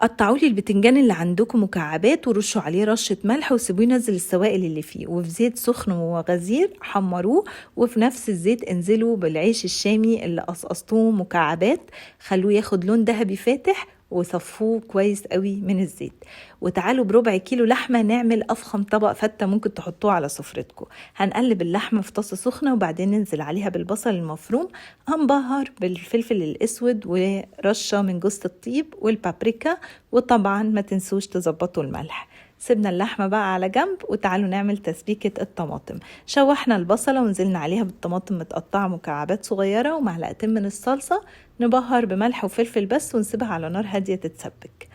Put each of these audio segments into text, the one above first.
قطعوا لي البتنجان اللي عندكم مكعبات ورشوا عليه رشة ملح وسيبوه ينزل السوائل اللي فيه، وفي زيت سخن وغزير حمروه، وفي نفس الزيت انزلوا بالعيش الشامي اللي قصقصتوه مكعبات، خلوه ياخد لون ذهبي فاتح وصفوه كويس قوي من الزيت. وتعالوا بربع كيلو لحمة نعمل أفخم طبق فتة ممكن تحطوه على سفرتكم. هنقلب اللحمة في طاسة سخنة وبعدين ننزل عليها بالبصل المفروم، هنبهر بالفلفل الأسود ورشة من جوز الطيب والبابريكا، وطبعا ما تنسوش تظبطوا الملح. سيبنا اللحمة بقى على جنب وتعالوا نعمل تسبيكة الطماطم. شوحنا البصلة ونزلنا عليها بالطماطم متقطعة مكعبات صغيرة ومعلقتين من الصلصة، نبهر بملح وفلفل بس ونسيبها على نار هادية تتسبك.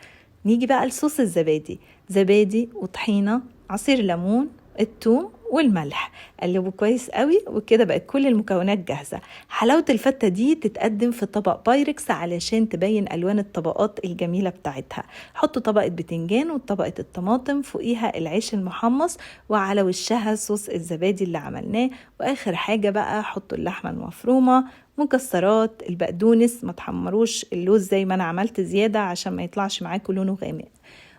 نيجي بقى لصوص الزبادي، زبادي وطحينة، عصير ليمون، الثوم والملح، قلبوا كويس قوي وكده بقت كل المكونات جاهزة. حلاوة الفتة دي تتقدم في طبق بايركس علشان تبين ألوان الطبقات الجميلة بتاعتها. حطوا طبقة بتنجان وطبقة الطماطم، فوقيها العيش المحمص، وعلى وشها صوص الزبادي اللي عملناه، وآخر حاجة بقى حطوا اللحمة المفرومة، مكسرات، البقدونس، ما تحمروش اللوز زي ما أنا عملت زيادة عشان ما يطلعش معاكم لونه غامق.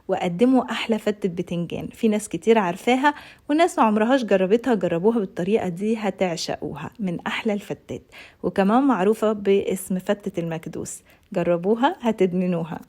وقدموا أحلى فتة بتنجان. في ناس كتير عارفاها وناس ما عمرهاش جربتها، جربوها بالطريقة دي هتعشقوها، من أحلى الفتات، وكمان معروفة باسم فتة المكدوس، جربوها هتدمنوها.